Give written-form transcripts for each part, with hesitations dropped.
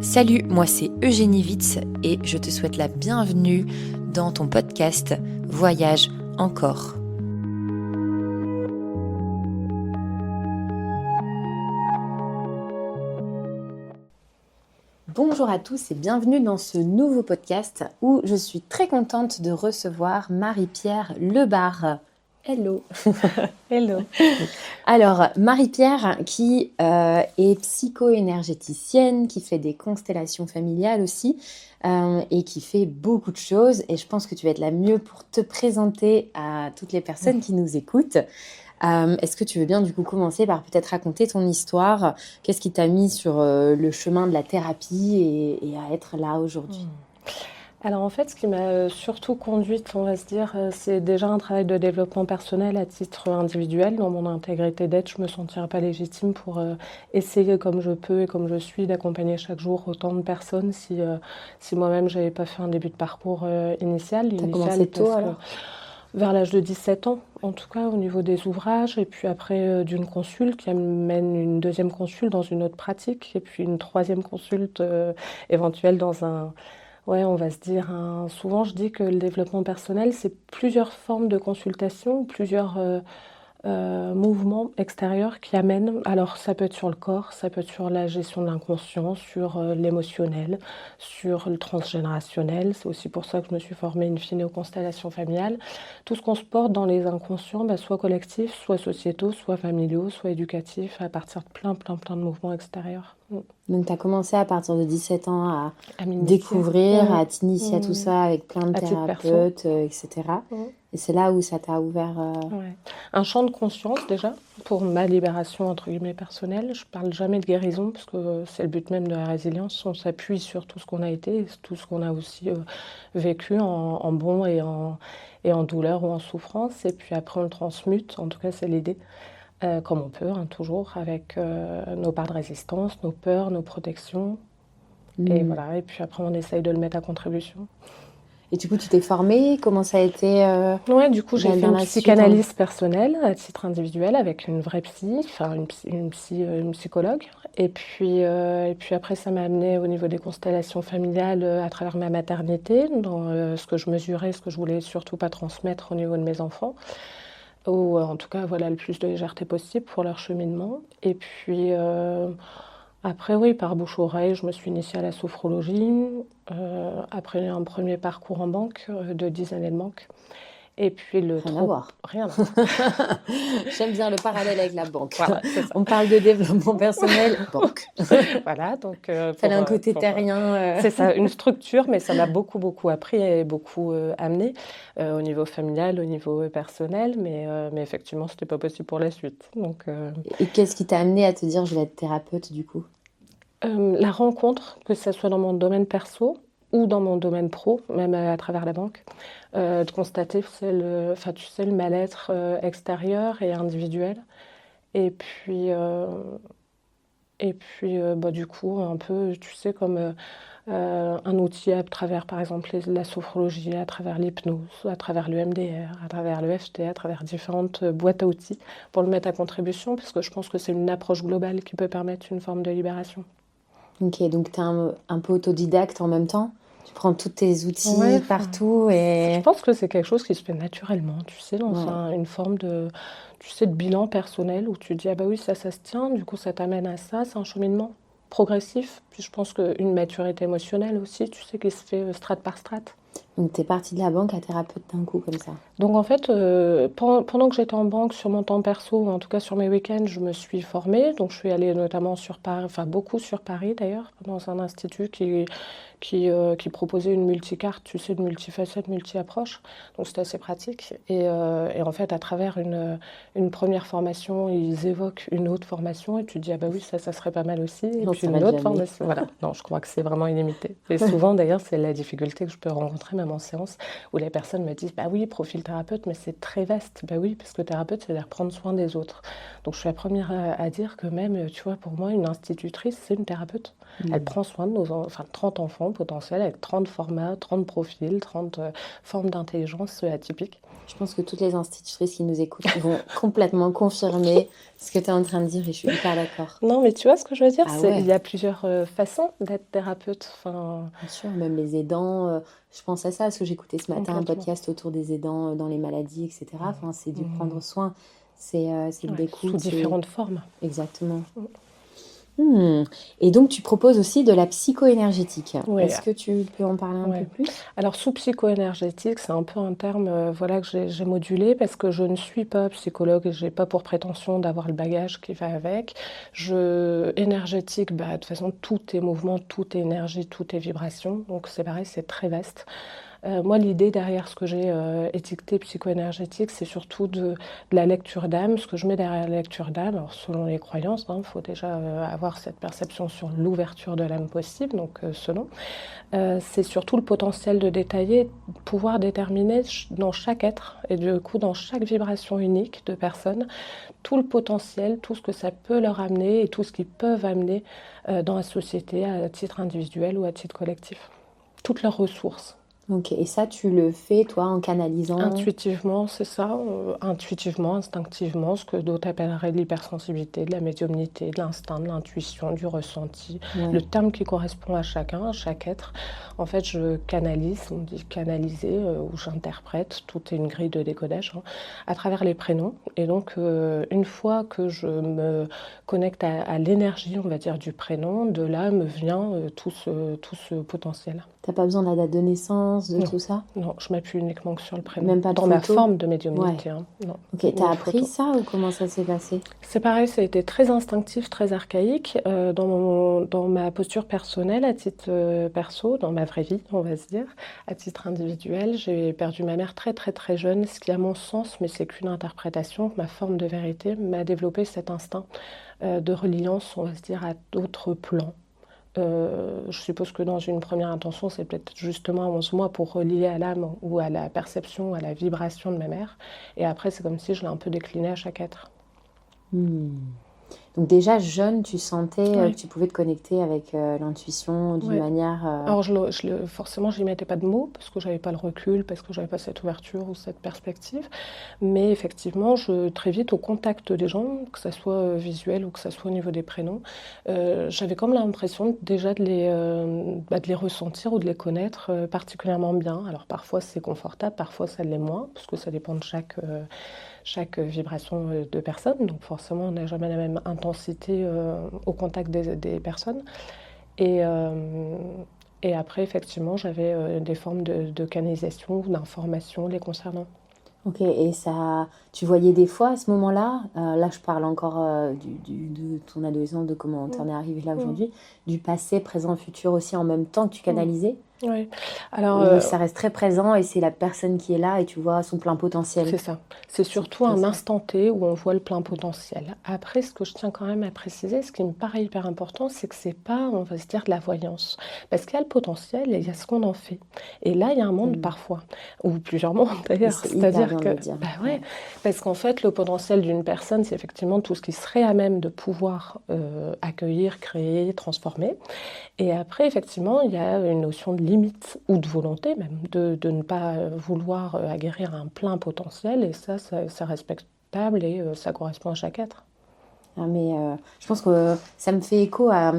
Salut, moi c'est Eugénie Witz et je te souhaite la bienvenue dans ton podcast Voyage encore. Bonjour à tous et bienvenue dans ce nouveau podcast où je suis très contente de recevoir Marie-Pierre Lebar. Hello. Hello. Alors, Marie-Pierre qui est psycho-énergéticienne, qui fait des constellations familiales aussi et qui fait beaucoup de choses. Et je pense que tu vas être la mieux pour te présenter à toutes les personnes qui nous écoutent. Est-ce que tu veux bien du coup commencer par peut-être raconter ton histoire? Qu'est-ce qui t'a mis sur le chemin de la thérapie et à être là aujourd'hui? Alors en fait, ce qui m'a surtout conduite, on va se dire, c'est déjà un travail de développement personnel à titre individuel. Dans mon intégrité d'être, je me sentirais pas légitime pour essayer comme je peux et comme je suis d'accompagner chaque jour autant de personnes si moi-même j'avais pas fait un début de parcours initial. T'as commencé tôt Parce que alors? vers l'âge de 17 ans, en tout cas au niveau des ouvrages, et puis après d'une consulte qui amène une deuxième consulte dans une autre pratique, et puis une troisième consulte éventuelle dans un... Ouais, on va se dire, souvent je dis que le développement personnel, c'est plusieurs formes de consultation, plusieurs mouvements extérieurs qui amènent. Alors ça peut être sur le corps, ça peut être sur la gestion de l'inconscient, sur l'émotionnel, sur le transgénérationnel. C'est aussi pour ça que je me suis formée in fine aux constellations familiales. Tout ce qu'on se porte dans les inconscients, soit collectifs, soit sociétaux, soit familiaux, soit éducatifs, à partir de plein de mouvements extérieurs. Donc, tu as commencé à partir de 17 ans à À m'initier. découvrir, à t'initier à tout ça avec plein de À titre perso. thérapeutes, etc. Et c'est là où ça t'a ouvert... Ouais. Un champ de conscience déjà, pour ma libération entre guillemets personnelle. Je parle jamais de guérison, parce que c'est le but même de la résilience. On s'appuie sur tout ce qu'on a été, tout ce qu'on a aussi vécu en bon et en douleur ou en souffrance. Et puis après on le transmute, en tout cas c'est l'idée. Comme on peut, toujours, avec nos parts de résistance, nos peurs, nos protections. Et voilà, et puis après on essaye de le mettre à contribution. Et du coup, tu t'es formée? Comment ça a été Ouais, du coup, j'ai fait une la suite, psychanalyse personnelle à titre individuel avec une vraie psy, enfin une psychologue. Et puis après, ça m'a amené au niveau des constellations familiales à travers ma maternité, dans ce que je mesurais, ce que je voulais surtout pas transmettre au niveau de mes enfants. Ou en tout cas, voilà, le plus de légèreté possible pour leur cheminement. Et puis après, oui, par bouche-oreille, je me suis initiée à la sophrologie. Après un premier parcours en banque, de 10 années de banque. Et puis Rien à voir. Rien à voir. J'aime bien le parallèle avec la banque. Voilà, c'est ça. On parle de développement personnel, banque. Voilà, donc... Fallait un côté terrien. C'est ça, une structure, mais ça m'a beaucoup appris et beaucoup amené au niveau familial, au niveau personnel, mais effectivement, c'était pas possible pour la suite. Donc, Et qu'est-ce qui t'a amené à te dire je vais être thérapeute du coup? la rencontre, que ce soit dans mon domaine perso ou dans mon domaine pro, même à travers la banque, de constater le mal-être extérieur et individuel. Et puis, du coup, un peu, tu sais, comme un outil à travers, par exemple, la sophrologie, à travers l'hypnose, à travers le MDR, à travers le FT, à travers différentes boîtes à outils pour le mettre à contribution, parce que je pense que c'est une approche globale qui peut permettre une forme de libération. Ok, donc tu es un peu autodidacte en même temps? Tu prends tous tes outils Ouais, partout et... Je pense que c'est quelque chose qui se fait naturellement, tu sais, dans Ouais. une forme de, tu sais, de bilan personnel où tu dis, ah bah oui, ça se tient, du coup ça t'amène à ça, c'est un cheminement progressif. Puis je pense qu'une maturité émotionnelle aussi, tu sais, qui se fait strate par strate. Donc tu es partie de la banque à thérapeute d'un coup comme ça. Donc en fait, pendant que j'étais en banque, sur mon temps perso, ou en tout cas sur mes week-ends, je me suis formée. Donc je suis allée notamment sur Paris, enfin beaucoup sur Paris d'ailleurs, dans un institut qui proposait une multicarte, tu sais, une multifacette, multi-approche. Donc c'était assez pratique. Et en fait, à travers une première formation, ils évoquent une autre formation et tu te dis, ah bah oui, ça serait pas mal aussi. Et On puis s'arrête une autre jamais. formation. Voilà, non, je crois que c'est vraiment illimité. Et souvent d'ailleurs, c'est la difficulté que je peux rencontrer même en séance, où les personnes me disent: «Bah oui, profil thérapeute, mais c'est très vaste». Bah oui, parce que thérapeute, c'est-à-dire prendre soin des autres. Donc je suis la première à dire que même, tu vois, pour moi, une institutrice, c'est une thérapeute. Elle Mmh. prend soin de 30 enfants potentiels avec 30 formats, 30 profils, 30 formes d'intelligence atypiques. Je pense que toutes les institutrices qui nous écoutent vont complètement confirmer ce que tu es en train de dire et je suis hyper d'accord. Non, mais tu vois ce que je veux dire? Ah Il ouais, y a plusieurs façons d'être thérapeute. Enfin, bien sûr, même les aidants, je pense à ça parce que j'écoutais ce matin un complètement. podcast autour des aidants, dans les maladies et cetera. Enfin, c'est du prendre Mmh. soin, c'est de Ouais, sous l'écoute, c'est différentes formes. exactement. Mmh. Mmh, et donc tu proposes aussi de la psycho-énergétique. Ouais, Est-ce que tu peux en parler un peu ouais. plus? Alors sous psycho-énergétique, c'est un peu un terme, voilà, que j'ai modulé parce que je ne suis pas psychologue et j'ai pas pour prétention d'avoir le bagage qui va avec. Énergétique, bah, de toute façon, tout est mouvement, tout est énergie, tout est vibration, donc c'est pareil, c'est très vaste. Moi, l'idée derrière ce que j'ai, étiqueté psycho-énergétique, c'est surtout de la lecture d'âme. Ce que je mets derrière la lecture d'âme, alors selon les croyances, hein, faut déjà, avoir cette perception sur l'ouverture de l'âme possible, donc selon. C'est surtout le potentiel de détailler, pouvoir déterminer dans chaque être et du coup dans chaque vibration unique de personne, tout le potentiel, tout ce que ça peut leur amener et tout ce qu'ils peuvent amener, dans la société à titre individuel ou à titre collectif. Toutes leurs ressources. OK, et ça, tu le fais, toi, en canalisant? Intuitivement, c'est ça, intuitivement, instinctivement, ce que d'autres appelleraient de l'hypersensibilité, de la médiumnité, de l'instinct, de l'intuition, du ressenti. Le Ouais. terme qui correspond à chacun, à chaque être. En fait, je canalise, on dit canaliser, ou j'interprète, tout est une grille de décodage, hein, à travers les prénoms. Et donc, une fois que je me connecte à l'énergie, on va dire, du prénom, de là me vient tout ce potentiel. Tu as pas besoin de la date de naissance, de Non, tout ça? non, je m'appuie uniquement que sur le prénom. Même pas de Dans ma photo? forme de Ouais. médiumnité, hein, non, OK, tu ni as de appris photo. ça ou comment ça s'est passé? C'est pareil, ça a été très instinctif, très archaïque, dans ma posture personnelle, à titre, perso, dans ma vraie vie, on va se dire. À titre individuel, j'ai perdu ma mère très, très, très jeune, ce qui, à mon sens, mais c'est qu'une interprétation, ma forme de vérité, m'a développé cet instinct, de reliance, on va se dire, à d'autres plans. Je suppose que dans une première intention, c'est peut-être justement à 11 mois pour relier à l'âme ou à la perception, à la vibration de ma mère. Et après, c'est comme si je l'ai un peu décliné à chaque être. Mmh. Donc déjà jeune, tu sentais, que Ouais, tu pouvais te connecter avec, l'intuition d'une ouais. manière, Alors forcément, j'y mettais pas de mots parce que j'avais pas le recul, parce que j'avais pas cette ouverture ou cette perspective. Mais effectivement, très vite, au contact des gens, que ça soit visuel ou que ça soit au niveau des prénoms, j'avais comme l'impression déjà de les ressentir ou de les connaître particulièrement bien. Alors parfois c'est confortable, parfois ça l'est moins, parce que ça dépend de chaque vibration de personne. Donc forcément, on n'a jamais la même intensité au contact des personnes. Et, euh, et après, effectivement, j'avais des formes de canalisation ou d'information les concernant. OK, et ça tu voyais des fois à ce moment-là, là je parle encore, de ton adolescence, de comment tu Mm, en es arrivée là mm, aujourd'hui, du passé, présent, futur aussi en même temps que tu mm. canalisais? Ouais. Alors, Ou ça reste très présent et c'est la personne qui est là et tu vois son plein potentiel? c'est ça. C'est C'est surtout plutôt un ça. instant T où on voit le plein potentiel. Après, ce que je tiens quand même à préciser, ce qui me paraît hyper important, c'est que c'est pas, on va se dire, de la voyance. Parce qu'il y a le potentiel et il y a ce qu'on en fait. Et là, il y a un monde Mmh. parfois, ou plusieurs mondes Et d'ailleurs. c'est hyper C'est-à-dire bien de que, le dire. bah ouais, Ouais. parce qu'en fait, le potentiel d'une personne, c'est effectivement tout ce qui serait à même de pouvoir accueillir, créer, transformer. Et après, effectivement, il y a une notion de limite ou de volonté même, de ne pas vouloir aguerrir un plein potentiel. Et ça, c'est respectable et ça correspond à chaque être. Ah mais je pense que ça me fait écho à,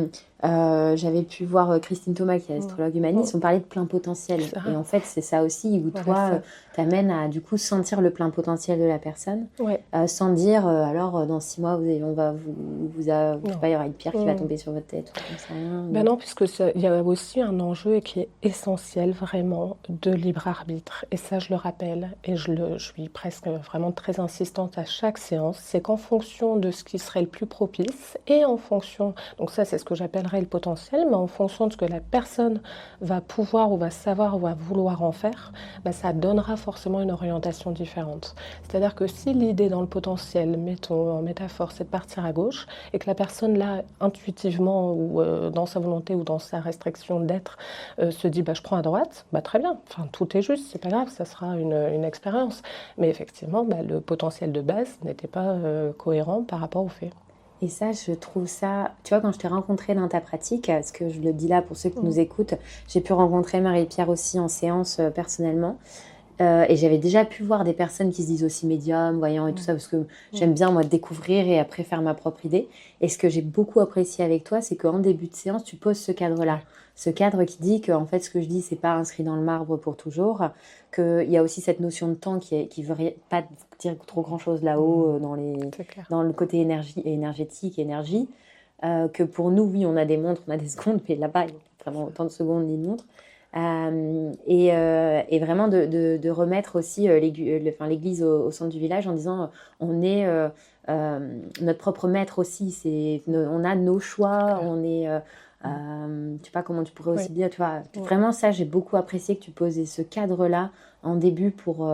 j'avais pu voir, Christine Thomas qui est Mm. astrologue Mm. humaniste, on parlait de plein potentiel Ça, et en fait, c'est ça aussi où voilà toi, ça. tu à du coup sentir le plein potentiel de la personne, Ouais, sans dire, «Alors, dans 6 mois, on va je sais non. pas, il y aura une pierre qui va Mm. tomber sur votre tête» ou j'en sais rien Ben ou non, puisque il y a aussi un enjeu qui est essentiel vraiment de libre arbitre. Et ça, je le rappelle, et je suis presque vraiment très insistante à chaque séance, c'est qu'en fonction de ce qui serait le plus propice, et en fonction, donc ça c'est ce que j'appellerais mesurer le potentiel, mais en fonction de ce que la personne va pouvoir ou va savoir ou va vouloir en faire, bah, ça donnera forcément une orientation différente. C'est-à-dire que si l'idée dans le potentiel, mettons en métaphore, c'est de partir à gauche, et que la personne là, intuitivement ou dans sa volonté ou dans sa restriction d'être, se dit bah, je prends à droite, bah, très bien, enfin, tout est juste, c'est pas grave, ça sera une expérience. Mais effectivement, bah, le potentiel de base n'était pas cohérent par rapport aux faits. Et ça, je trouve ça, tu vois, quand je t'ai rencontré dans ta pratique, parce que je le dis là pour ceux qui nous écoutent, j'ai pu rencontrer Marie-Pierre aussi en séance personnellement. Et j'avais déjà pu voir des personnes qui se disent aussi médium, voyant et tout ça, parce que j'aime bien, moi, découvrir et après faire ma propre idée. Et ce que j'ai beaucoup apprécié avec toi, c'est qu'en début de séance, tu poses ce cadre-là. Ce cadre qui dit que, en fait, ce que je dis, c'est pas inscrit dans le marbre pour toujours, qu'il y a aussi cette notion de temps qui veut pas dire trop grand-chose là-haut, C'est clair. dans le côté énergétique, énergie, que pour nous, oui, on a des montres, on a des secondes, mais là-bas, il n'y a pas vraiment autant de secondes ni de montres. Et vraiment de remettre aussi l'église au centre du village en disant on est notre propre maître aussi, on a nos choix, on est je sais pas comment tu pourrais Oui. aussi dire, tu vois, Ouais. vraiment ça j'ai beaucoup apprécié que tu posais ce cadre-là en début pour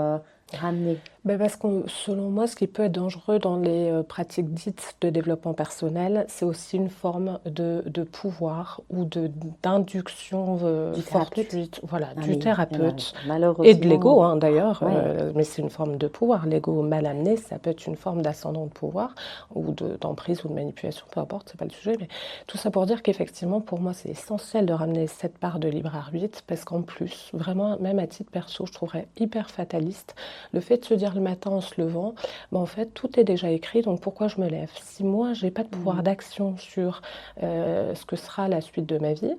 ramener. Ben parce que selon moi, ce qui peut être dangereux dans les pratiques dites de développement personnel, c'est aussi une forme de pouvoir ou d'induction Du thérapeute. fortuite, voilà, Ah, du mais thérapeute et de malheureusement, l'ego hein, d'ailleurs, ouais. mais c'est une forme de pouvoir. L'ego mal amené, ça peut être une forme d'ascendant de pouvoir ou d'emprise ou de manipulation, peu importe, c'est pas le sujet, mais tout ça pour dire qu'effectivement, pour moi, c'est essentiel de ramener cette part de libre arbitre parce qu'en plus, vraiment, même à titre perso, je trouverais hyper fataliste le fait de se dire le matin en se levant, en fait, tout est déjà écrit, donc pourquoi je me lève? Si moi, j'ai pas de pouvoir d'action sur ce que sera la suite de ma vie,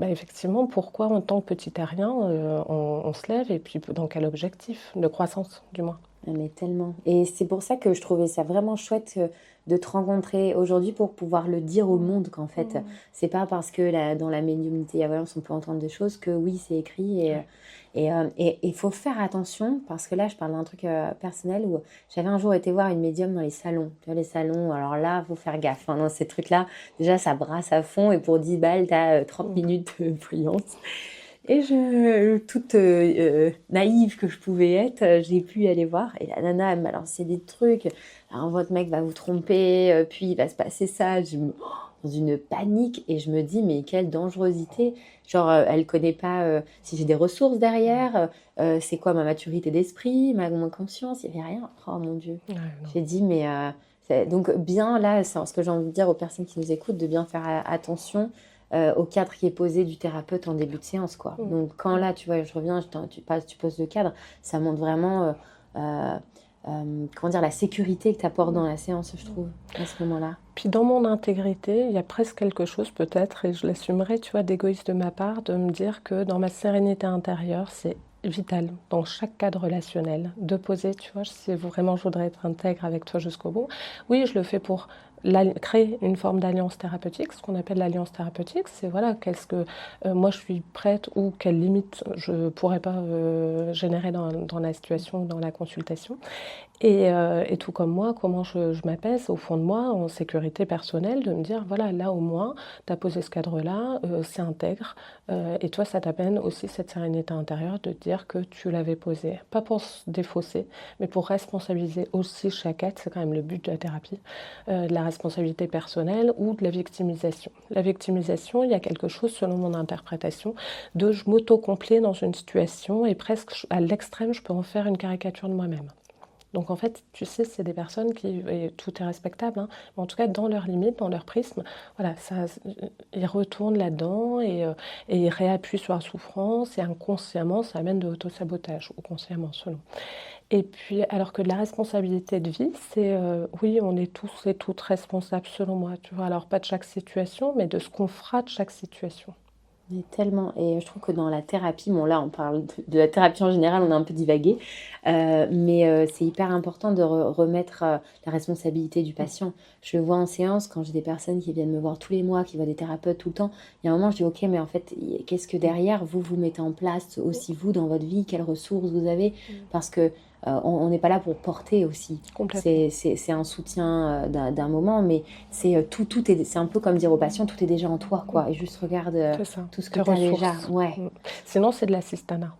effectivement, pourquoi en tant que petit terrien, on se lève et puis dans quel objectif? De croissance, du moins. Ah, mais tellement. Et c'est pour ça que je trouvais ça vraiment chouette de te rencontrer aujourd'hui pour pouvoir le dire au monde qu'en fait, c'est pas parce que dans la médiumnité et on peut entendre des choses que oui, c'est écrit. Et il faut faire attention parce que là, je parle d'un truc personnel où j'avais un jour été voir une médium dans les salons. Tu vois, les salons, alors là, faut faire gaffe. Hein, dans ces trucs-là, déjà, ça brasse à fond et pour 10 balles, t'as 30 minutes de brillante. Et toute naïve que je pouvais être, j'ai pu aller voir. Et la nana, elle m'a lancé des trucs. Alors, votre mec va vous tromper, puis il va se passer ça. Dans une panique. Et je me dis, mais quelle dangerosité. Genre, elle connaît pas si j'ai des ressources derrière. C'est quoi ma maturité d'esprit, mon conscience. Il n'y avait rien. Oh mon Dieu. Ouais, non. J'ai dit, mais... donc, bien, là, c'est ce que j'ai envie de dire aux personnes qui nous écoutent, de bien faire attention au cadre qui est posé du thérapeute en début de séance, quoi. Donc quand là, tu vois, je reviens, tu poses le cadre, ça montre vraiment, comment dire, la sécurité que tu apportes dans la séance, je trouve, à ce moment-là. Puis dans mon intégrité, il y a presque quelque chose peut-être, et je l'assumerai, tu vois, d'égoïste de ma part, de me dire que dans ma sérénité intérieure, c'est vital, dans chaque cadre relationnel, de poser, tu vois, si vraiment je voudrais être intègre avec toi jusqu'au bout. Oui, je le fais pour créer une forme d'alliance thérapeutique, ce qu'on appelle l'alliance thérapeutique, c'est voilà, qu'est-ce que moi je suis prête ou quelles limites je pourrais pas générer dans la situation, dans la consultation. Et tout comme moi, comment je m'apaise au fond de moi, en sécurité personnelle, de me dire, voilà, là au moins, tu as posé ce cadre-là, c'est intègre, et toi, ça t'amène aussi cette sérénité intérieure de te dire que tu l'avais posé. Pas pour se défausser, mais pour responsabiliser aussi chaque être, c'est quand même le but de la thérapie, de la responsabilité personnelle ou de la victimisation. La victimisation, il y a quelque chose, selon mon interprétation, de je m'auto-complais dans une situation, et presque à l'extrême, je peux en faire une caricature de moi-même. Donc en fait, tu sais, c'est des personnes et tout est respectable, hein, mais en tout cas dans leurs limites, dans leur prisme, voilà, ils retournent là-dedans et ils réappuient sur la souffrance et inconsciemment, ça amène de l'auto-sabotage, ou consciemment selon. Et puis, alors que la responsabilité de vie, c'est, oui, on est tous et toutes responsables selon moi, tu vois, alors pas de chaque situation, mais de ce qu'on fera de chaque situation. Mais tellement, et je trouve que dans la thérapie, bon là on parle de la thérapie en général, on a un peu divagué, mais c'est hyper important de remettre la responsabilité du patient. Je le vois en séance quand j'ai des personnes qui viennent me voir tous les mois, qui voient des thérapeutes tout le temps. Il y a un moment je dis ok, mais en fait qu'est-ce que derrière vous mettez en place aussi vous dans votre vie, quelles ressources vous avez, parce que on n'est pas là pour porter aussi. Complètement. C'est un soutien d'un moment, mais c'est un peu comme dire aux patients, tout est déjà en toi, Mm. quoi. Et juste regarde C'est ça, tout ce que tes tu as déjà. ressources. Ouais, Mm. Sinon, c'est de l'assistanat.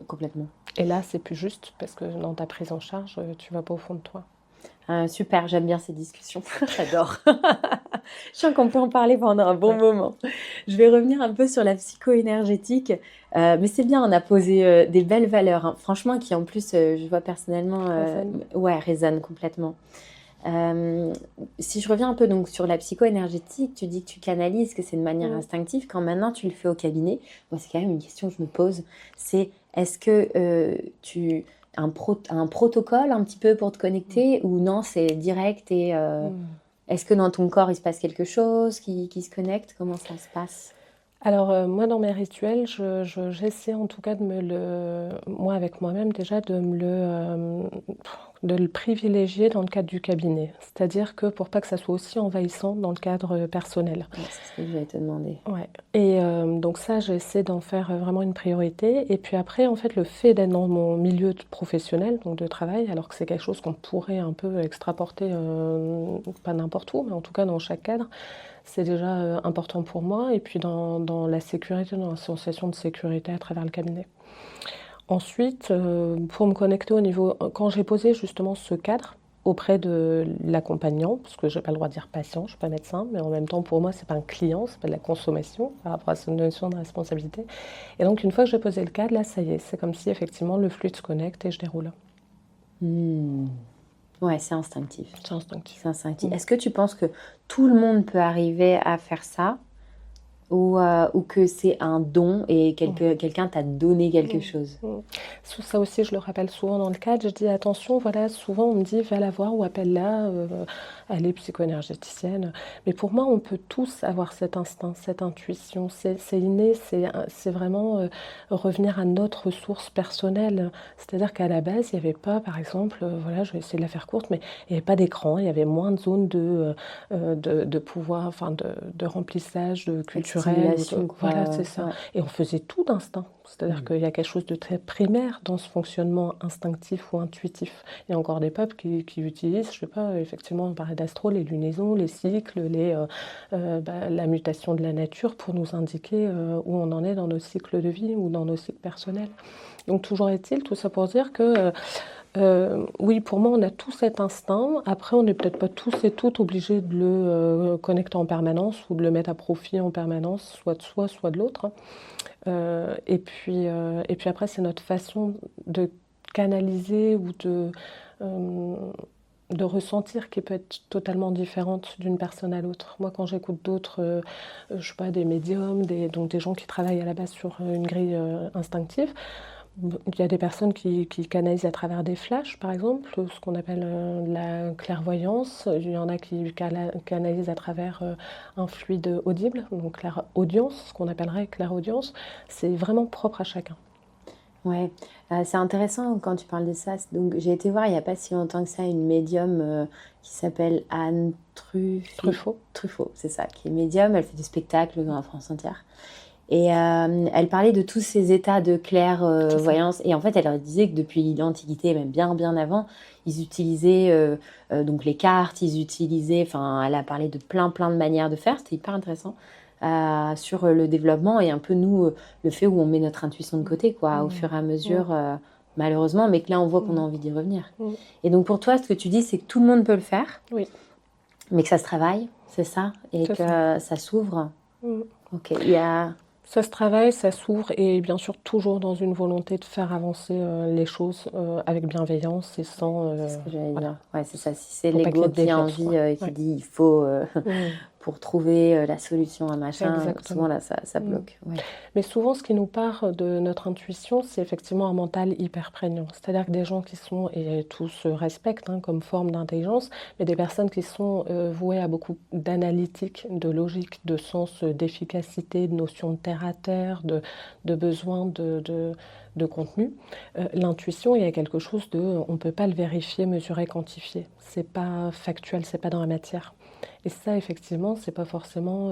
complètement. Et là, c'est plus juste parce que dans ta prise en charge, tu vas pas au fond de toi. Super, j'aime bien ces discussions. J'adore. Je sens qu'on peut en parler pendant un bon Ouais, moment. Je vais revenir un peu sur la psycho-énergétique, mais c'est bien, on a posé des belles valeurs, hein. Franchement, qui en plus, je vois personnellement, résonne. ouais, résonnent complètement. Euh, Si je reviens un peu donc sur la psycho-énergétique, tu dis que tu canalises, que c'est de manière Mm. instinctive. Quand maintenant tu le fais au cabinet, moi c'est quand même une question que je me pose, c'est est-ce que tu as un protocole un petit peu pour te Mm. connecter ou non, c'est direct et Mm. est-ce que dans ton corps il se passe quelque chose qui se connecte? Comment ça se passe? Alors, moi, dans mes rituels, j'essaie en tout cas moi avec moi-même déjà, de le privilégier dans le cadre du cabinet. C'est-à-dire que pour pas que ça soit aussi envahissant dans le cadre personnel. Ouais, c'est ce que je vais te demander. Ouais. Et donc ça, j'essaie d'en faire vraiment une priorité. Et puis après, en fait, le fait d'être dans mon milieu professionnel, donc de travail, alors que c'est quelque chose qu'on pourrait un peu extraporter, pas n'importe où, mais en tout cas dans chaque cadre, c'est déjà important pour moi. Et puis dans la sécurité, dans la sensation de sécurité à travers le cabinet. Ensuite, pour me connecter au niveau, quand j'ai posé justement ce cadre auprès de l'accompagnant, parce que j'ai pas le droit de dire patient, je suis pas médecin, mais en même temps pour moi c'est pas un client, c'est pas de la consommation par rapport à cette notion de responsabilité. Et donc une fois que j'ai posé le cadre, là ça y est, c'est comme si effectivement le fluide se connecte et je déroule. Hmm. Ouais, c'est instinctif. C'est instinctif. C'est instinctif. Mm. Est-ce que tu penses que tout le monde peut arriver à faire ça? Ou que c'est un don et Mm. quelqu'un t'a donné quelque Mm. chose. Mm. Ça aussi, je le rappelle souvent dans le cadre. Je dis attention, voilà, souvent on me dit va la voir ou appelle-la, elle est psycho-énergéticienne. Mais pour moi, on peut tous avoir cet instinct, cette intuition. C'est inné, c'est vraiment revenir à notre ressource personnelle. C'est-à-dire qu'à la base, il n'y avait pas, par exemple, voilà, je vais essayer de la faire courte, mais il n'y avait pas d'écran, il y avait moins de zones de pouvoir, enfin de remplissage de Pas de culturel. stimulation, Voilà, quoi. c'est ça. Ouais. Et on faisait tout d'instinct. C'est-à-dire Mm. qu'il y a quelque chose de très primaire dans ce fonctionnement instinctif ou intuitif. Il y a encore des peuples qui utilisent, je sais pas, effectivement, on parlait d'astro, les lunaisons, les cycles, la mutation de la nature pour nous indiquer où on en est dans nos cycles de vie ou dans nos cycles personnels. Donc toujours est-il, tout ça pour dire que oui, pour moi, on a tout cet instinct. Après, on n'est peut-être pas tous et toutes obligés de le connecter en permanence ou de le mettre à profit en permanence, soit de soi, soit de l'autre, hein. Et puis après, c'est notre façon de canaliser ou euh, de ressentir qui peut être totalement différente d'une personne à l'autre. Moi, quand j'écoute d'autres, je sais pas, des médiums, donc des gens qui travaillent à la base sur une grille instinctive, il y a des personnes qui canalisent à travers des flashs, par exemple, ce qu'on appelle la clairvoyance. Il y en a qui canalisent à travers un fluide audible, donc clairaudience, ce qu'on appellerait clairaudience. C'est vraiment propre à chacun. Ouais, c'est intéressant quand tu parles de ça. Donc, j'ai été voir il n'y a pas si longtemps que ça une médium qui s'appelle Anne Truffaut. Truffaut, c'est ça, qui est médium. Elle fait des spectacles dans la France entière. Et elle parlait de tous ces états de C'est ça. clairvoyance. Et en fait, elle leur disait que depuis l'Antiquité, même bien, bien avant, ils utilisaient donc les cartes, ils utilisaient, enfin, elle a parlé de plein, plein de manières de faire. C'était hyper intéressant sur le développement et un peu nous, le fait où on met notre intuition de côté, quoi, au Mm, fur et à mm, mesure, malheureusement, mais que là, on voit qu'on a mm, envie d'y revenir. mm. Et donc, pour toi, ce que tu dis, c'est que tout le monde peut le faire, Oui, mais que ça se travaille, c'est ça, et c'est ça. que ça s'ouvre. Mm. Ok, il y a. Ça se travaille, ça s'ouvre et bien sûr toujours dans une volonté de faire avancer les choses avec bienveillance et sans... C'est ce que j'allais voilà, dire. Ouais, c'est ça. Si c'est faut pas qu'il y l'ego ait de qui a déviance, envie quoi. et qui Ouais. dit il faut Mm. pour trouver la solution à machin, souvent Exactement. là, ça Mm. bloque. Ouais. Mais souvent, ce qui nous part de notre intuition, c'est effectivement un mental hyper prégnant. C'est-à-dire que des gens qui sont, et tout se respecte hein, comme forme d'intelligence, mais des personnes qui sont vouées à beaucoup d'analytique, de logique, de sens, d'efficacité, de notion de terre à terre, de besoin de contenu. L'intuition, il y a quelque chose de, on ne peut pas le vérifier, mesurer, quantifier. C'est pas factuel, c'est pas dans la matière. Et ça, effectivement, c'est pas forcément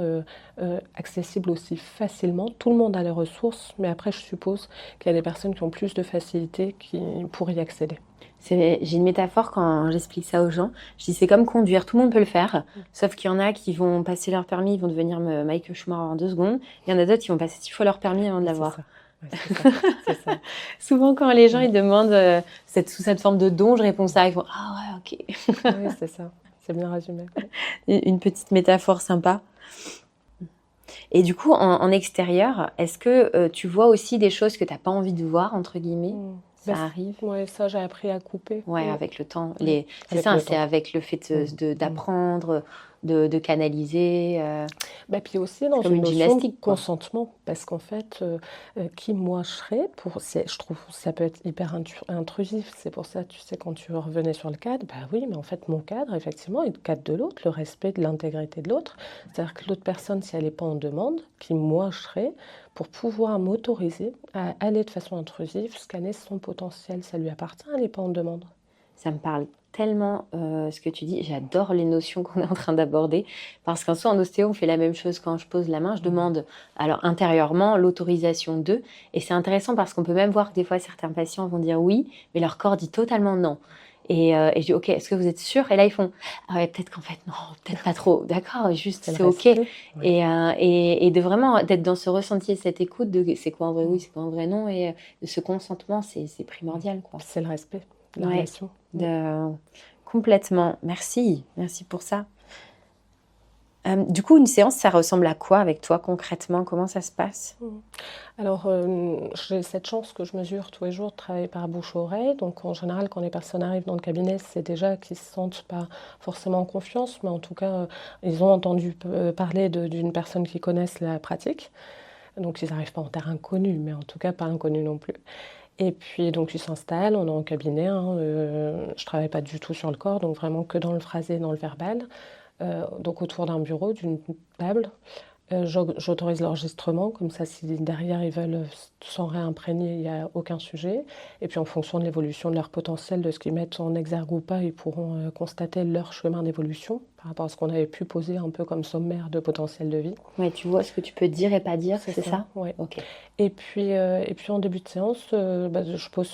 accessible aussi facilement. Tout le monde a les ressources, mais après, je suppose qu'il y a des personnes qui ont plus de facilité pour y accéder. J'ai une métaphore quand j'explique ça aux gens. Je dis c'est comme conduire, tout le monde peut le faire, sauf qu'il y en a qui vont passer leur permis, ils vont devenir Michael Schumacher en 2 secondes. Il y en a d'autres qui vont passer 6 fois leur permis avant de C'est l'avoir. ça. Ouais, c'est ça. C'est ça. Souvent, quand les gens ils demandent sous cette forme de don, je réponds ça. Ils font ah ouais, ok. Oui, c'est ça. C'est bien résumé. Une petite métaphore sympa. Et du coup, en extérieur, est-ce que tu vois aussi des choses que tu n'as pas envie de voir, entre guillemets? Ça arrive? Ouais, ça, j'ai appris à couper. Ouais, avec le temps. Ouais, C'est avec ça, le c'est temps. avec le fait d'apprendre, de canaliser. Bah, puis aussi dans comme une une notion de gymnastique, quoi. consentement, parce qu'en fait, qui moi je serais, je trouve que ça peut être hyper intrusif. C'est pour ça, tu sais, quand tu revenais sur le cadre, bah oui, mais en fait, mon cadre, effectivement, est le cadre de l'autre, le respect de l'intégrité de l'autre. C'est-à-dire que l'autre personne, si elle n'est pas en demande, qui moi je serais, pour pouvoir m'autoriser à aller de façon intrusive, scanner son potentiel, ça lui appartient, elle n'est pas en demande. Ça me parle tellement ce que tu dis. J'adore les notions qu'on est en train d'aborder. Parce qu'en soi, en ostéo, on fait la même chose. Quand je pose la main, je demande alors intérieurement l'autorisation d'eux. Et c'est intéressant parce qu'on peut même voir que des fois, certains patients vont dire oui, mais leur corps dit totalement non. Et je dis, ok, est-ce que vous êtes sûr? Et là, ils font, ah ouais, peut-être qu'en fait, non, peut-être pas trop. D'accord, juste, c'est ok. Ouais. Et de vraiment d'être dans ce ressenti et cette écoute de c'est quoi un vrai oui, c'est quoi un vrai non. Et de ce consentement, c'est primordial, quoi. C'est le respect, la Ouais. relation. Complètement. Merci pour ça. Du coup, une séance, ça ressemble à quoi avec toi concrètement? Comment ça se passe? Alors, j'ai cette chance que je mesure tous les jours de travailler par bouche-oreille. Donc, en général, quand les personnes arrivent dans le cabinet, c'est déjà qu'ils se sentent pas forcément en confiance, mais en tout cas, ils ont entendu parler d'une personne qui connaisse la pratique. Donc, ils n'arrivent pas en terre inconnue, mais en tout cas pas inconnue non plus. Et puis, donc, ils s'installent, on est en cabinet. Je travaille pas du tout sur le corps, donc vraiment que dans le phrasé, dans le verbal. Donc, autour d'un bureau, d'une table. J'autorise l'enregistrement, comme ça, si derrière ils veulent s'en réimprégner, il n'y a aucun sujet. Et puis en fonction de l'évolution de leur potentiel, de ce qu'ils mettent en exergue ou pas, ils pourront constater leur chemin d'évolution par rapport à ce qu'on avait pu poser un peu comme sommaire de potentiel de vie. Ouais, tu vois ce que tu peux dire et pas dire, c'est ça? Ouais. Ok. Et puis en début de séance, je pose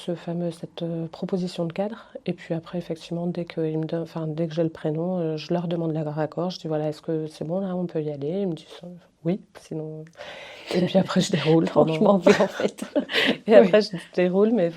cette proposition de cadre. Et puis après, effectivement, dès que j'ai le prénom, je leur demande leur accord. Je dis voilà, est-ce que c'est bon là, on peut y aller? Ils me disent oui, sinon. Et puis après, je déroule. Franchement, oui, en fait. Et après, je déroule, mais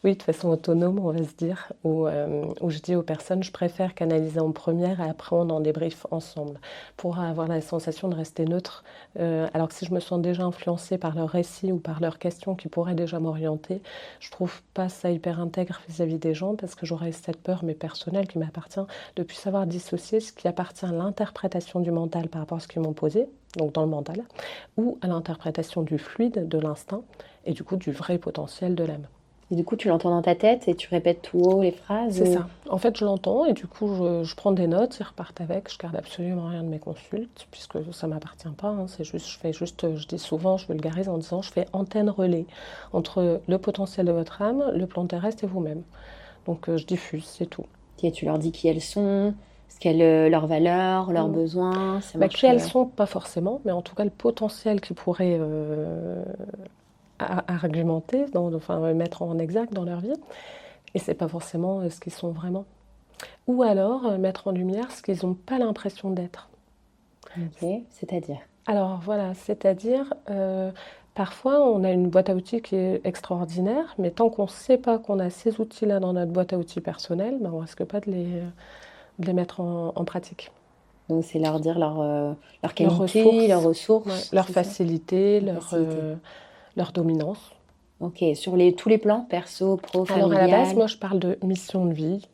oui, de façon autonome, on va se dire, où je dis aux personnes, je préfère canaliser en première et après on en débriefe ensemble, pour avoir la sensation de rester neutre. Alors que si je me sens déjà influencée par leur récit ou par leurs questions qui pourraient déjà m'orienter, je trouve pas ça hyper intègre vis-à-vis des gens, parce que j'aurais cette peur, mais personnelle, qui m'appartient, de plus savoir dissocier ce qui appartient à l'interprétation du mental par rapport à ce qu'ils m'ont posé, donc dans le mental, ou à l'interprétation du fluide, de l'instinct, et du coup du vrai potentiel de l'âme. Et du coup, tu l'entends dans ta tête et tu répètes tout haut les phrases? C'est ça. En fait, je l'entends et du coup, je prends des notes, ils repartent avec. Je garde absolument rien de mes consultes, puisque ça ne m'appartient pas. C'est juste, je dis souvent, je vulgarise en disant, je fais antenne relais entre le potentiel de votre âme, le plan terrestre et vous-même. Donc, je diffuse, c'est tout. Et tu leur dis qui elles sont, leurs valeurs, leurs besoins, ça marche. Qui elles sont, pas forcément, mais en tout cas, le potentiel qu'ils pourraient argumenter, mettre en exergue dans leur vie. Et c'est pas forcément ce qu'ils sont vraiment. Ou alors mettre en lumière ce qu'ils n'ont pas l'impression d'être. Ok, c'est-à-dire? Alors voilà, c'est-à-dire, parfois on a une boîte à outils qui est extraordinaire, mais tant qu'on ne sait pas qu'on a ces outils-là dans notre boîte à outils personnelle, on ne risque pas de les mettre en pratique. Donc c'est leur dire leur qualité, leurs ressources, leur facilité, leur dominance. Ok, sur tous les plans, perso, pro, familial. Alors à la base, moi je parle de mission de vie,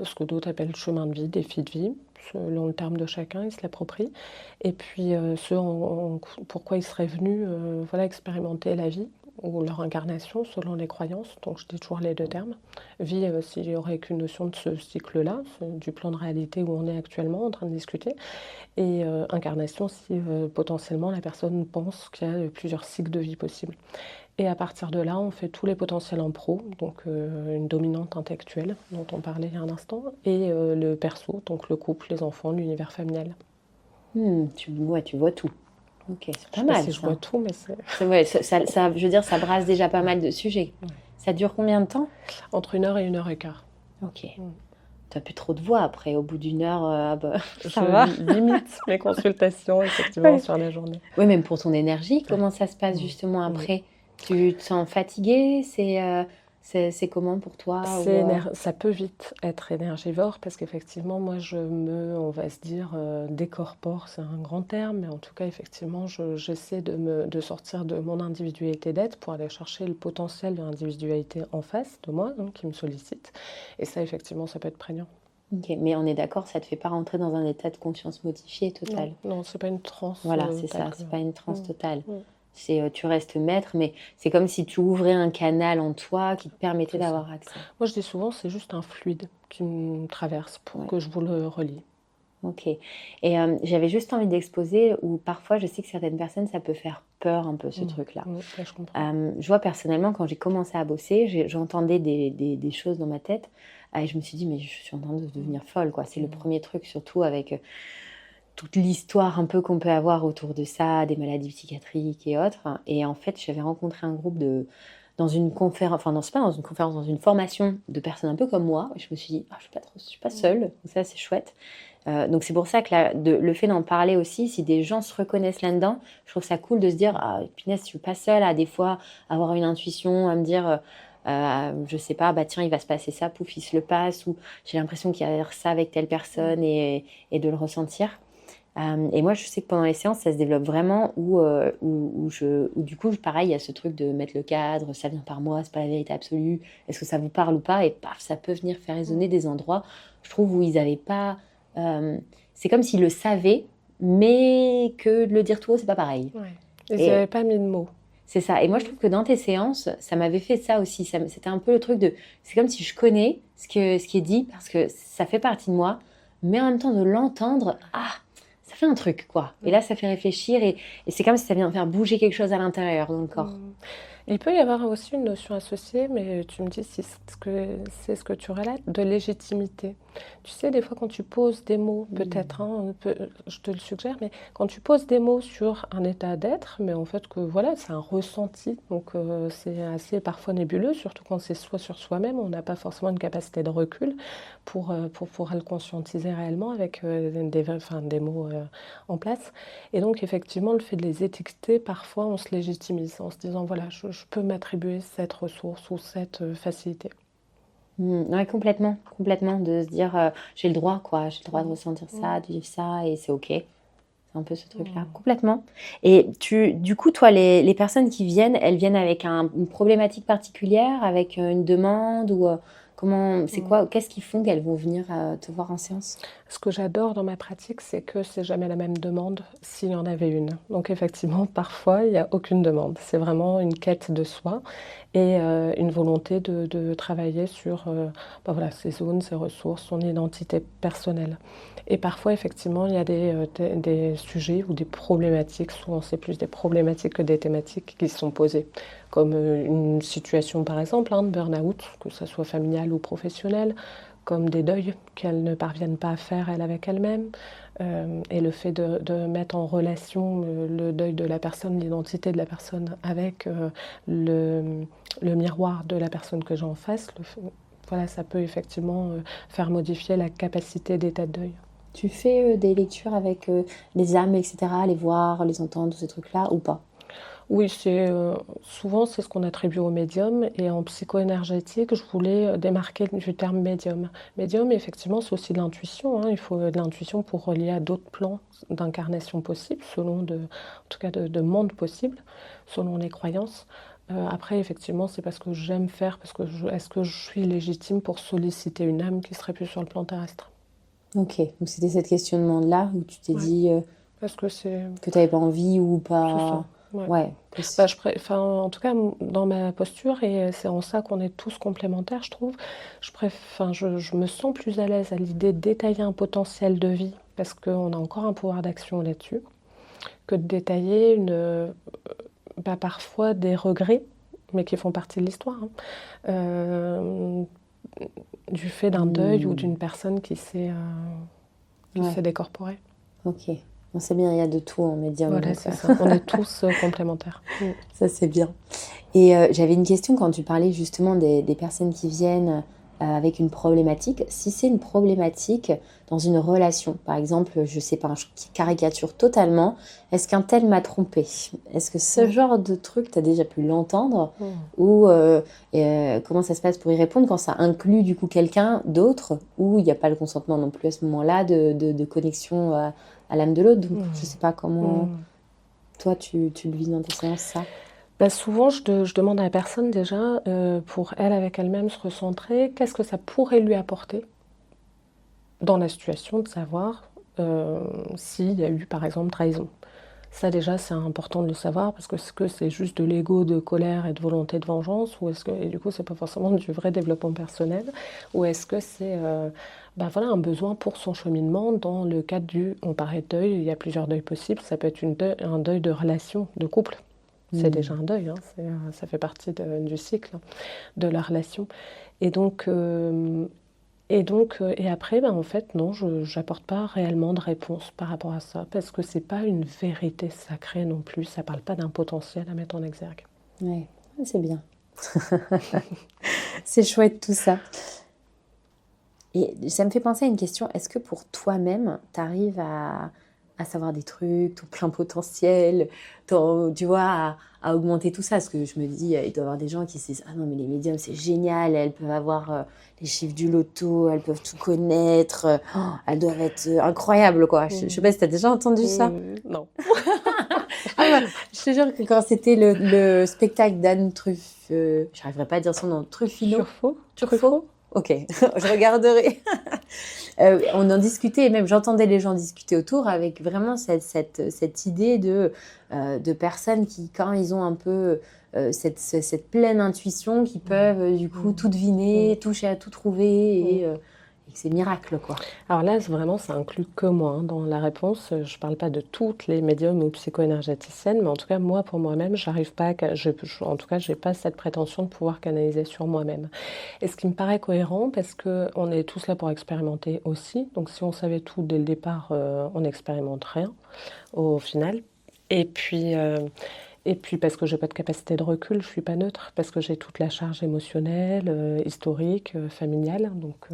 ce que d'autres appellent chemin de vie, défi de vie, selon le terme de chacun, ils se l'approprient. Et puis pourquoi ils seraient venus expérimenter la vie, ou leur incarnation selon les croyances, donc je dis toujours les deux termes. Vie, s'il n'y aurait qu'une notion de ce cycle-là, du plan de réalité où on est actuellement en train de discuter, et incarnation si potentiellement la personne pense qu'il y a plusieurs cycles de vie possibles. Et à partir de là, on fait tous les potentiels en pro, donc une dominante intellectuelle dont on parlait il y a un instant, et le perso, donc le couple, les enfants, l'univers familial. Tu vois tout. Ok, c'est Je pas sais pas mal si je vois ça. tout, mais c'est Ouais, je veux dire, ça brasse déjà pas mal de sujets. ouais. Ça dure combien de temps? Entre 1 heure et 1 heure et quart. Ok. Mm. T'as plus trop de voix après. Au bout d'une heure, ah bah, ça Je va. limite mes consultations effectivement Ouais. sur la journée. Oui, même pour ton énergie, Ouais. comment ça se passe Mm. justement Mm. après? Tu te sens fatiguée? C'est comment pour toi? Ça peut vite être énergivore parce qu'effectivement, moi, on va se dire, décorpore, c'est un grand terme, mais en tout cas, effectivement, j'essaie de sortir de mon individualité d'être pour aller chercher le potentiel de l'individualité en face de moi, donc, qui me sollicite. Et ça, effectivement, ça peut être prégnant. Ok, mais on est d'accord, ça te fait pas rentrer dans un état de conscience modifié Non, total. non, c'est pas une transe Voilà, c'est telle ça, que. c'est pas une transe Mm, totale. mm, Tu restes maître, mais c'est comme si tu ouvrais un canal en toi qui te permettait c'est ça. d'avoir accès. Moi, je dis souvent, c'est juste un fluide qui me traverse pour Ouais. que je vous le relie. Ok. Et j'avais juste envie d'exposer où parfois je sais que certaines personnes, ça peut faire peur un peu ce truc-là. Ouais, je comprends. Je vois personnellement, quand j'ai commencé à bosser, j'entendais des choses dans ma tête et je me suis dit, mais je suis en train de devenir folle, quoi. C'est le premier truc, surtout avec toute l'histoire un peu qu'on peut avoir autour de ça, des maladies psychiatriques et autres. Et en fait, j'avais rencontré un groupe dans une conférence, enfin non, c'est pas dans une conférence, dans une formation de personnes un peu comme moi. Et je me suis dit, ah, je suis pas seule, donc ça c'est chouette. Donc c'est pour ça que le fait d'en parler aussi, si des gens se reconnaissent là-dedans, je trouve ça cool de se dire, ah, punaise, je suis pas seule à des fois avoir une intuition, à me dire, je sais pas, bah tiens, il va se passer ça, pouf, il se le passe, ou j'ai l'impression qu'il y a ça avec telle personne et de le ressentir. Et moi, je sais que pendant les séances, ça se développe vraiment où du coup, pareil, il y a ce truc de mettre le cadre, ça vient par moi, c'est pas la vérité absolue, est-ce que ça vous parle ou pas? Et paf, ça peut venir faire résonner des endroits, je trouve, où ils n'avaient pas. C'est comme s'ils le savaient, mais que de le dire tout haut, c'est pas pareil. Ouais. Ils Et n'avaient pas mis de mots. c'est ça. Et moi, je trouve que dans tes séances, ça m'avait fait ça aussi. C'était un peu le truc de. C'est comme si je connais ce qui est dit, parce que ça fait partie de moi, mais en même temps de l'entendre, ah, ça fait un truc, quoi. Et là, ça fait réfléchir, et c'est comme si ça vient faire bouger quelque chose à l'intérieur, dans le corps. Il peut y avoir aussi une notion associée, mais tu me dis si c'est ce que tu relates, de légitimité. Tu sais, des fois, quand tu poses des mots, peut-être, hein, je te le suggère, mais quand tu poses des mots sur un état d'être, mais en fait que voilà, c'est un ressenti, donc c'est assez parfois nébuleux, surtout quand c'est soi sur soi-même, on n'a pas forcément une capacité de recul pour pouvoir le conscientiser réellement avec des mots en place. Et donc, effectivement, le fait de les étiqueter, parfois, on se légitimise en se disant, voilà, je peux m'attribuer cette ressource ou cette facilité. Ouais, complètement, complètement, de se dire, j'ai le droit, quoi, j'ai le droit de ressentir ça, de vivre ça, et c'est ok. C'est un peu ce truc-là, complètement. Et du coup, toi, les personnes qui viennent, elles viennent avec une problématique particulière, avec une demande, ou qu'est-ce qu'ils font qu'elles vont venir te voir en séance? Ce que j'adore dans ma pratique, c'est que c'est jamais la même demande s'il y en avait une. Donc effectivement, parfois, il n'y a aucune demande. C'est vraiment une quête de soi et une volonté de travailler sur voilà, ses zones, ses ressources, son identité personnelle. Et parfois, effectivement, il y a des sujets ou des problématiques, souvent c'est plus des problématiques que des thématiques qui sont posées, comme une situation par exemple de burn-out, que ce soit familial ou professionnel, comme des deuils qu'elles ne parviennent pas à faire elles avec elles-mêmes, et le fait de mettre en relation le deuil de la personne, l'identité de la personne avec le miroir de la personne que j'ai en face, voilà, ça peut effectivement faire modifier la capacité d'état de deuil. Tu fais des lectures avec les âmes, etc., les voir, les entendre, tous ces trucs-là, ou pas? Oui, souvent c'est ce qu'on attribue au médium, et en psycho-énergétique, je voulais démarquer du terme médium. Médium, effectivement, c'est aussi de l'intuition, hein. Il faut de l'intuition pour relier à d'autres plans d'incarnation possibles, en tout cas de mondes possibles, selon les croyances. Après, effectivement, c'est parce que j'aime faire, est-ce que je suis légitime pour solliciter une âme qui serait plus sur le plan terrestre? Ok, donc c'était cette questionnement-là où tu t'es Ouais. dit Parce que c'est que tu n'avais pas envie ou ça. pas. Ouais. Ouais, Bah, enfin, en tout cas, dans ma posture, et c'est en ça qu'on est tous complémentaires, je trouve, enfin, je me sens plus à l'aise à l'idée de détailler un potentiel de vie, parce qu'on a encore un pouvoir d'action là-dessus, que de détailler bah, parfois des regrets, mais qui font partie de l'histoire, hein. Euh, du fait d'un deuil ou Hmm. d'une personne qui Ouais, s'est décorporée. ok. On sait bien, il y a de tout en médium, Voilà, donc c'est ça. On est tous complémentaires. ça c'est bien. Et j'avais une question quand tu parlais justement des personnes qui viennent avec une problématique. Si c'est une problématique dans une relation, par exemple, je sais pas, je caricature totalement, est-ce qu'un tel m'a trompé? Est-ce que ce Mm. genre de truc, tu as déjà pu l'entendre? Mm. Ou comment ça se passe pour y répondre quand ça inclut du coup quelqu'un d'autre, où il n'y a pas le consentement non plus à ce moment-là de connexion à l'âme de l'autre? Donc je sais pas comment Mm. toi tu le vis dans tes séances, ça. Bah, souvent, je demande à la personne déjà, pour elle, avec elle-même, se recentrer, qu'est-ce que ça pourrait lui apporter dans la situation, de savoir s'il y a eu, par exemple, trahison. Ça, déjà, c'est important de le savoir, parce que est-ce que c'est juste de l'ego, de colère et de volonté de vengeance, ou est-ce que, et du coup, c'est pas forcément du vrai développement personnel, ou est-ce que c'est bah, voilà, un besoin pour son cheminement dans le cadre on parlait de deuil, il y a plusieurs deuils possibles, ça peut être un deuil de relation, de couple. C'est déjà Hmm. un deuil, hein, ça fait partie du cycle, hein, de la relation. Et donc, et après, ben, en fait, non, je n'apporte pas réellement de réponse par rapport à ça, parce que c'est pas une vérité sacrée non plus, ça parle pas d'un potentiel à mettre en exergue. Ouais, ouais, c'est bien. C'est chouette tout ça. Et ça me fait penser à une question. Est-ce que pour toi-même, tu arrives à savoir des trucs, ton plein potentiel, tu vois, à augmenter tout ça? Parce que je me dis, il doit y avoir des gens qui se disent, ah non, mais les médiums, c'est génial, elles peuvent avoir les chiffres du loto, elles peuvent tout connaître, elles doivent être incroyables, quoi. Je sais Mm. pas si tu as déjà entendu ça. Non. Ah bah, je te jure que quand c'était le spectacle d'Anne j'arriverai pas à dire son nom, Truffino, Truffaut? Truffaut? Truffaut? Ok, je regarderai. On en discutait, et même j'entendais les gens discuter autour avec vraiment cette idée de personnes qui, quand ils ont un peu cette pleine intuition, qui peuvent du coup Mm. tout deviner, Mm. toucher à tout trouver, Mm. et que c'est miracle, quoi. Alors là, vraiment, ça inclut que moi, hein, dans la réponse. Je parle pas de toutes les médiums ou psycho-énergéticiennes, mais en tout cas, moi, pour moi-même, j'arrive pas en tout cas, j'ai pas cette prétention de pouvoir canaliser sur moi-même. Et ce qui me paraît cohérent, parce que on est tous là pour expérimenter aussi. Donc, si on savait tout dès le départ, on n'expérimente rien au final. Et puis, euh, et puis parce que j'ai pas de capacité de recul, je suis pas neutre, parce que j'ai toute la charge émotionnelle, historique, familiale. Donc,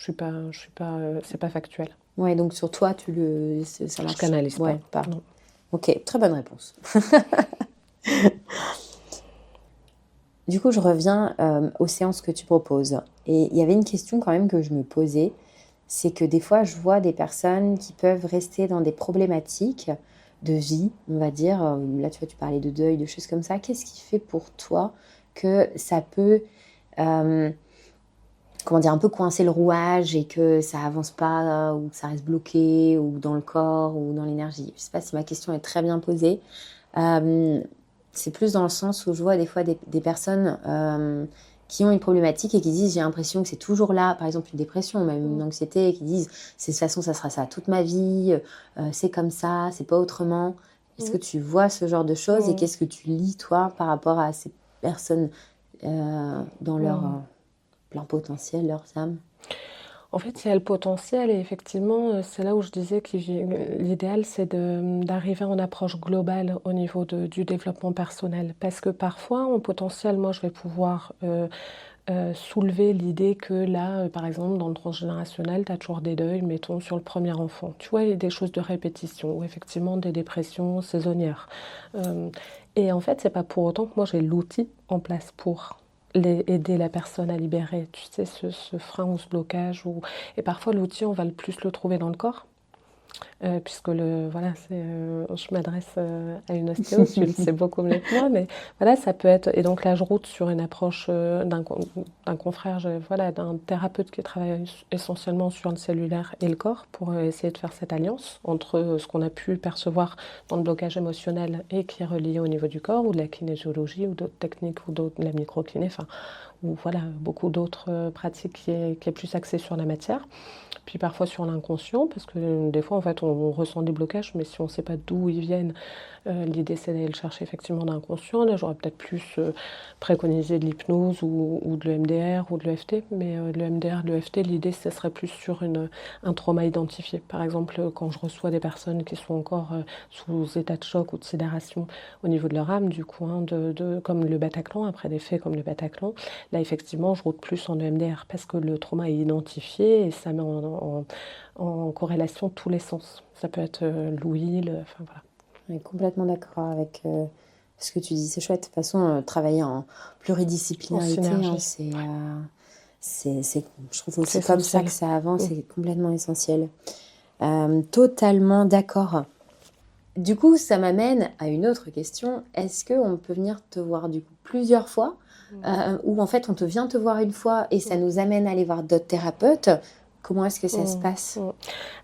c'est pas factuel. Ouais, donc sur toi, ça Je marche. canalise pas. Ouais, pas. Non. Ok, très bonne réponse. Du coup, je reviens aux séances que tu proposes. Et il y avait une question quand même que je me posais, c'est que des fois, je vois des personnes qui peuvent rester dans des problématiques de vie, on va dire. Là, tu vois, tu parlais de deuil, de choses comme ça. Qu'est-ce qui fait pour toi que ça peut, euh, comment dire, un peu coincer le rouage et que ça avance pas, ou que ça reste bloqué, ou dans le corps, ou dans l'énergie? Je sais pas si ma question est très bien posée. Euh, c'est plus dans le sens où je vois des fois des personnes qui ont une problématique et qui disent j'ai l'impression que c'est toujours là, par exemple une dépression, même une Mm. anxiété, et qui disent c'est de toute façon ça sera ça toute ma vie, c'est comme ça, c'est pas autrement. Est-ce que Mm. tu vois ce genre de choses et Mm. qu'est-ce que tu lis toi par rapport à ces personnes dans leur Mm. plein potentiel, leurs âmes? En fait, il y a le potentiel et effectivement, c'est là où je disais que l'idéal, c'est d'arriver en approche globale au niveau du développement personnel. Parce que parfois, en potentiel, moi, je vais pouvoir soulever l'idée que là, par exemple, dans le transgénérationnel, tu as toujours des deuils, mettons, sur le premier enfant. Tu vois, il y a des choses de répétition, ou effectivement des dépressions saisonnières. Euh, et en fait, c'est pas pour autant que moi, j'ai l'outil en place pour aider la personne à libérer, tu sais, ce frein ou ce blocage. Et parfois, l'outil, on va le plus le trouver dans le corps. puisque voilà, je m'adresse à une ostéo, tu le sais beaucoup mieux que moi, mais voilà, ça peut être. Et donc là, je route sur une approche d'un confrère, voilà, d'un thérapeute qui travaille essentiellement sur le cellulaire et le corps pour essayer de faire cette alliance entre ce qu'on a pu percevoir dans le blocage émotionnel et qui est relié au niveau du corps, ou de la kinésiologie, ou d'autres techniques, ou de la microkiné, enfin, ou voilà, beaucoup d'autres pratiques qui est plus axée sur la matière. Puis parfois sur l'inconscient, parce que des fois, en fait, on ressent des blocages, mais si on ne sait pas d'où ils viennent, l'idée, c'est d'aller le chercher effectivement dans l'inconscient. Là, j'aurais peut-être plus préconisé de l'hypnose ou de l'EMDR ou de l'EFT, mais de l'EMDR, de l'EFT, l'idée, ce serait plus sur un trauma identifié. Par exemple, quand je reçois des personnes qui sont encore sous état de choc ou de sidération au niveau de leur âme, du coup, hein, comme le Bataclan, après des faits comme le Bataclan, là, effectivement, je route plus en EMDR parce que le trauma est identifié et ça met en corrélation tous les sens. Ça peut être l'ouïe, enfin voilà. On est complètement d'accord avec ce que tu dis. C'est chouette. De toute façon, travailler en pluridisciplinarité, hein, je trouve aussi comme ça que ça avance. C'est complètement essentiel. Totalement d'accord. Du coup, ça m'amène à une autre question. Est-ce qu'on peut venir te voir du coup plusieurs fois ou en fait on te vient te voir une fois et ça nous amène à aller voir d'autres thérapeutes? Comment est-ce que ça se passe?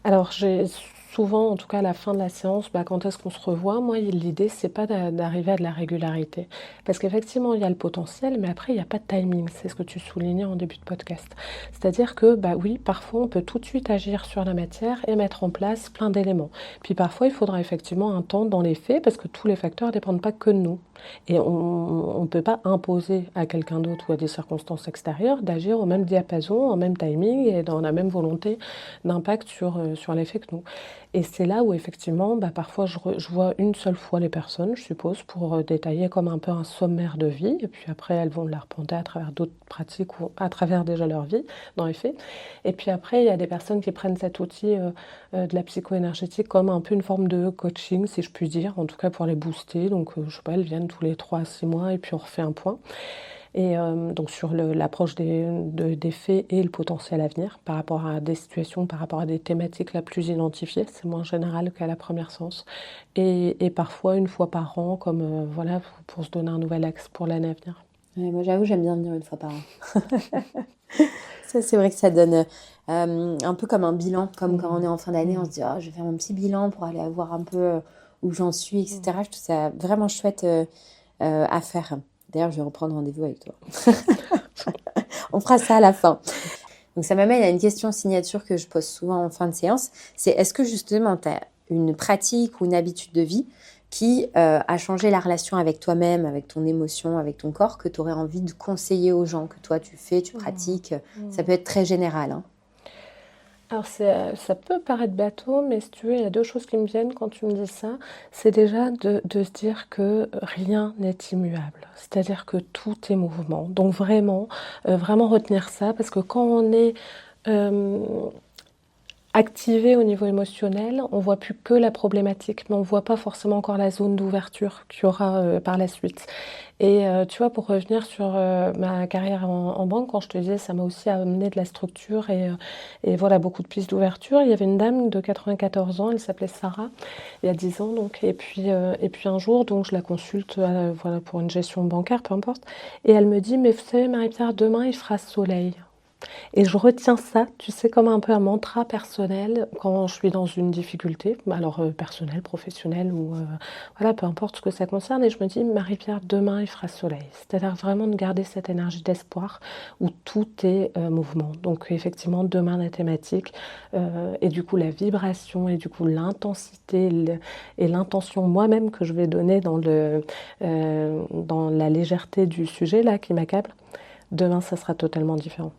Alors, j'ai souvent, en tout cas à la fin de la séance, quand est-ce qu'on se revoit? Moi, l'idée, c'est pas d'arriver à de la régularité. Parce qu'effectivement, il y a le potentiel, mais après, il n'y a pas de timing. C'est ce que tu soulignais en début de podcast. C'est-à-dire que, oui, parfois, on peut tout de suite agir sur la matière et mettre en place plein d'éléments. Puis parfois, il faudra effectivement un temps dans les faits, parce que tous les facteurs ne dépendent pas que de nous. Et on ne peut pas imposer à quelqu'un d'autre ou à des circonstances extérieures d'agir au même diapason, au même timing et dans la même volonté d'impact sur l'effet que nous. Et c'est là où effectivement, parfois je vois une seule fois les personnes, je suppose, pour détailler comme un peu un sommaire de vie. Et puis après, elles vont l'arpenter à travers d'autres pratiques ou à travers déjà leur vie, dans les faits. Et puis après, il y a des personnes qui prennent cet outil de la psycho-énergétique comme un peu une forme de coaching, si je puis dire, en tout cas pour les booster. Donc, je sais pas, elles viennent tous les 3 à 6 mois et puis on refait un point. Et donc sur l'approche des faits et le potentiel à venir par rapport à des situations, par rapport à des thématiques la plus identifiées, c'est moins général qu'à la première séance. Et parfois une fois par an, comme voilà, pour se donner un nouvel axe pour l'année à venir. Ouais, moi j'avoue, j'aime bien venir une fois par an. Ça, c'est vrai que ça donne un peu comme un bilan, comme quand on est en fin d'année, on se dit je vais faire mon petit bilan pour aller voir un peu où j'en suis, etc. Je trouve ça vraiment chouette à faire. D'ailleurs, je vais reprendre rendez-vous avec toi. On fera ça à la fin. Donc ça m'amène à une question signature que je pose souvent en fin de séance. C'est est-ce que justement tu as une pratique ou une habitude de vie qui a changé la relation avec toi-même, avec ton émotion, avec ton corps, que tu aurais envie de conseiller aux gens, que toi tu fais, tu pratiques? Ça peut être très général, hein. Alors ça peut paraître bateau, mais si tu veux, il y a 2 choses qui me viennent quand tu me dis ça. C'est déjà de se dire que rien n'est immuable. C'est-à-dire que tout est mouvement. Donc vraiment, vraiment retenir ça, parce que quand on est activé au niveau émotionnel, on voit plus que la problématique, mais on voit pas forcément encore la zone d'ouverture qu'il y aura par la suite. Et tu vois, pour revenir sur ma carrière en banque, quand je te disais, ça m'a aussi amené de la structure et voilà, beaucoup de pistes d'ouverture. Il y avait une dame de 94 ans, elle s'appelait Sarah, il y a 10 ans donc. Et puis un jour, donc je la consulte voilà, pour une gestion bancaire, peu importe. Et elle me dit, mais vous savez Marie-Pierre, demain il fera soleil. Et je retiens ça, tu sais, comme un peu un mantra personnel quand je suis dans une difficulté, alors personnelle, professionnelle ou voilà, peu importe ce que ça concerne. Et je me dis, Marie-Pierre, demain il fera soleil. C'est-à-dire vraiment de garder cette énergie d'espoir où tout est mouvement. Donc effectivement, demain la thématique et du coup la vibration et du coup l'intensité et l'intention moi-même que je vais donner dans la légèreté du sujet là qui m'accable, demain ça sera totalement différent.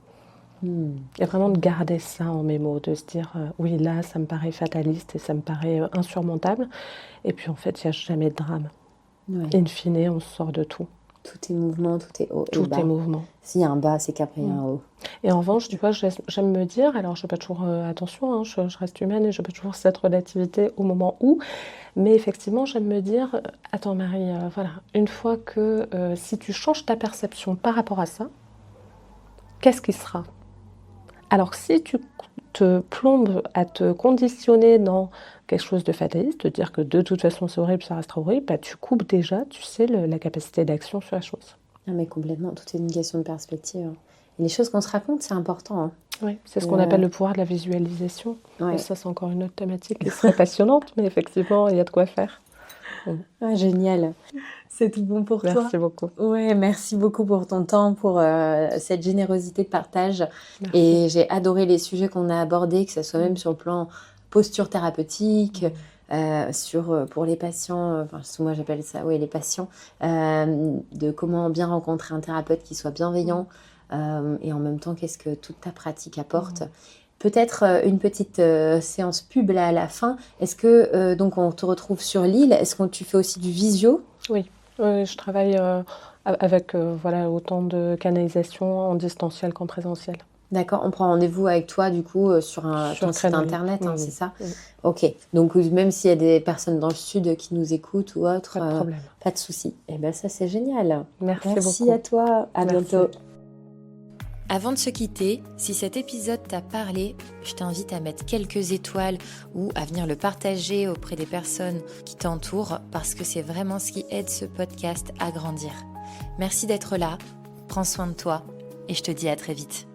Et vraiment de garder ça en mémo, de se dire oui là ça me paraît fataliste et ça me paraît insurmontable et puis en fait il n'y a jamais de drame. Ouais. In fine on sort de tout. Tout est mouvement, tout est haut et Tout bas. est mouvement. S'il y a un bas, c'est qu'après il y a un haut. Et en revanche, tu vois, j'aime me dire, alors je n'ai pas toujours, attention, hein, je reste humaine et je n'ai pas toujours cette relativité au moment où, mais effectivement j'aime me dire, attends Marie, voilà, une fois que si tu changes ta perception par rapport à ça, qu'est-ce qui sera? Alors si tu te plombe à te conditionner dans quelque chose de fataliste, te dire que de toute façon c'est horrible, ça restera horrible, bah, tu coupes déjà, tu sais, la capacité d'action sur la chose. Ah, mais complètement, tout est une question de perspective. Et les choses qu'on se raconte, c'est important, hein. Oui, c'est ce qu'on appelle le pouvoir de la visualisation. Ouais. Et ça, c'est encore une autre thématique qui serait passionnante, mais effectivement, il y a de quoi faire. Ah, génial. C'est tout bon pour toi. Merci beaucoup. Ouais, merci beaucoup pour ton temps, pour cette générosité de partage. Merci. Et j'ai adoré les sujets qu'on a abordés, que ce soit même sur le plan posture thérapeutique, pour les patients, enfin moi j'appelle ça, oui, les patients, de comment bien rencontrer un thérapeute qui soit bienveillant, et en même temps qu'est-ce que toute ta pratique apporte. Peut-être une petite séance pub là à la fin. Est-ce que donc on te retrouve sur l'île? Est-ce que tu fais aussi du visio? Oui, je travaille avec voilà, autant de canalisation en distanciel qu'en présentiel. D'accord, on prend rendez-vous avec toi du coup sur ton site internet, hein, c'est ça? Ok, donc même s'il y a des personnes dans le sud qui nous écoutent ou autre, pas de problème. Pas de souci. Et ben ça c'est génial. Merci beaucoup. À toi, à bientôt. Avant de se quitter, si cet épisode t'a parlé, je t'invite à mettre quelques étoiles ou à venir le partager auprès des personnes qui t'entourent parce que c'est vraiment ce qui aide ce podcast à grandir. Merci d'être là, prends soin de toi et je te dis à très vite.